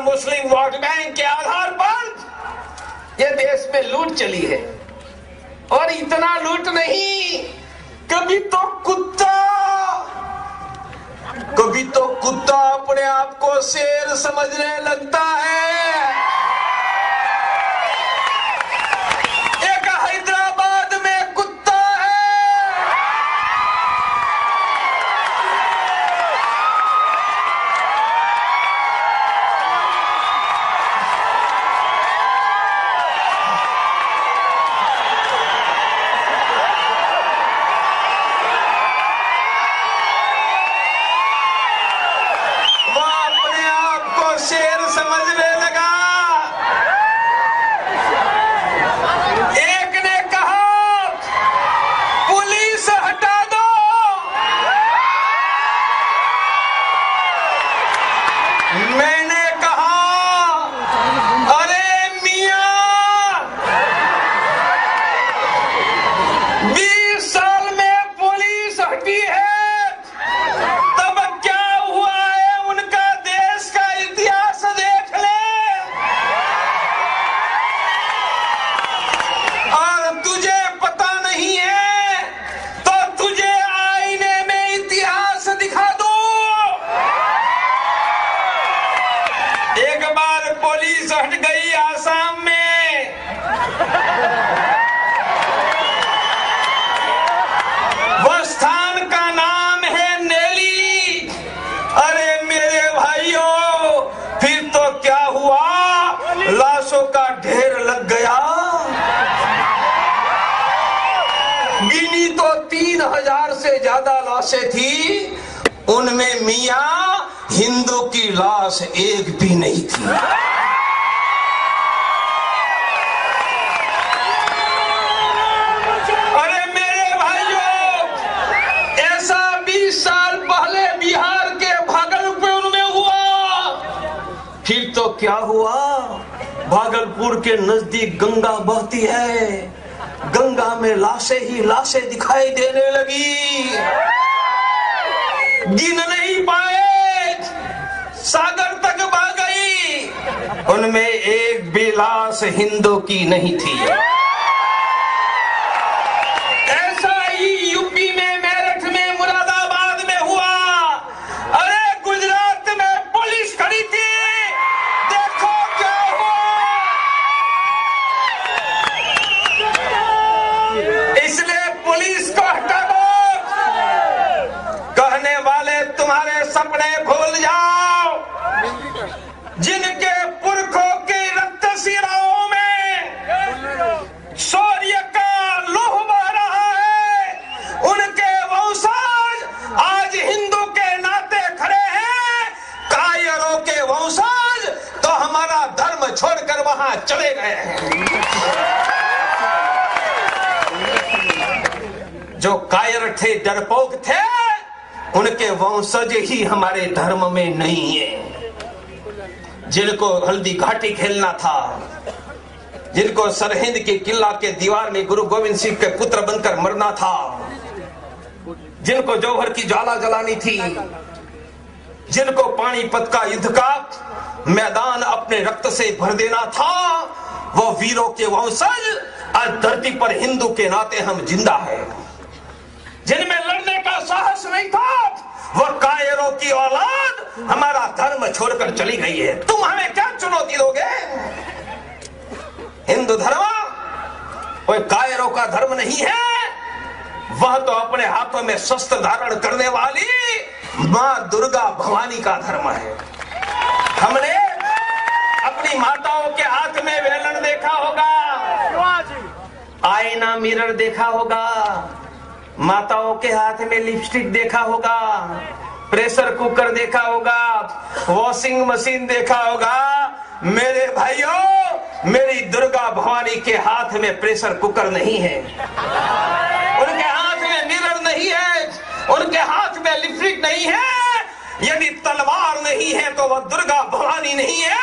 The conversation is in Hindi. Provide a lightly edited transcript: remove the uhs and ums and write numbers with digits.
मुस्लिम वोट बैंक के आधार पर ये देश में लूट चली है। और इतना लूट नहीं, कभी तो कुत्ता अपने आप को शेर समझने लगता है। एक हैदराबाद में कुत्ता है, वो अपने आप को शेर समझने लगा। एक ने कहा पुलिस हटा दो, मैंने कहा अरे मियां, 20 साल में पुलिस हटी है, तब क्या हुआ है उनका देश का इतिहास देख ले। और तुझे पता नहीं है तो तुझे आईने में इतिहास दिखा दो। एक बार पुलिस हट गई आसाम में, वो स्थान का नाम है नेली। अरे मेरे भाइयों, फिर तो क्या हुआ, लाशों का ढेर लग गया। गिनी तो 3000 से ज्यादा लाशें थी, उनमें मियां हिंदू की लाश एक भी नहीं थी। अरे मेरे भाइयों, ऐसा 20 साल पहले बिहार के भागलपुर में हुआ। फिर तो क्या हुआ, भागलपुर के नजदीक गंगा बहती है, गंगा में लाशें ही लाशें दिखाई देने लगी। गिन नहीं पाए, सागर तक बह गई, उनमें एक भी लाश हिंदू की नहीं थी। ऐसा ही यूपी में, मेरठ में, मुरादाबाद में हुआ। अरे गुजरात में पुलिस खड़ी थी, देखो क्या हुआ। इसलिए पुलिस को हटा दो। कहने वाले तुम्हारे सपने भूल जाओ। जिनके पुरखों के रक्त सिराओं में शौर्य का लौह बह रहा है, उनके वंशज आज हिंदू के नाते खड़े हैं। कायरों के वंशज तो हमारा धर्म छोड़कर वहां चले गए हैं। जो कायर थे, डरपोक थे, उनके वंशज ही हमारे धर्म में नहीं है। जिनको हल्दी घाटी खेलना था, जिनको सरहिंद के किला के दीवार में गुरु गोविंद सिंह के पुत्र बनकर मरना था, जिनको जौहर की ज्वाला जलानी थी, जिनको पानीपत का युद्ध का मैदान अपने रक्त से भर देना था, वो वीरों के वंशज आज धरती पर हिंदू के नाते हम जिंदा है। जिनमें लड़ने का साहस नहीं था, वो कायरों की औलाद हमारा धर्म छोड़कर चली गई है। तुम हमें क्या चुनौती दोगे? हिंदू धर्म कोई कायरों का धर्म नहीं है, वह तो अपने हाथों में शस्त्र धारण करने वाली मां दुर्गा भवानी का धर्म है। हमने अपनी माताओं के हाथ में वेलन देखा होगा, आईना मिरर देखा होगा, माताओं के हाथ में लिपस्टिक देखा होगा, प्रेशर कुकर देखा होगा, वॉशिंग मशीन देखा होगा। मेरे भाइयों, मेरी दुर्गा भवानी के हाथ में प्रेशर कुकर नहीं है, उनके हाथ में मिरर नहीं है, उनके हाथ में लिपस्टिक नहीं है। यदि तलवार नहीं है तो वह दुर्गा भवानी नहीं है।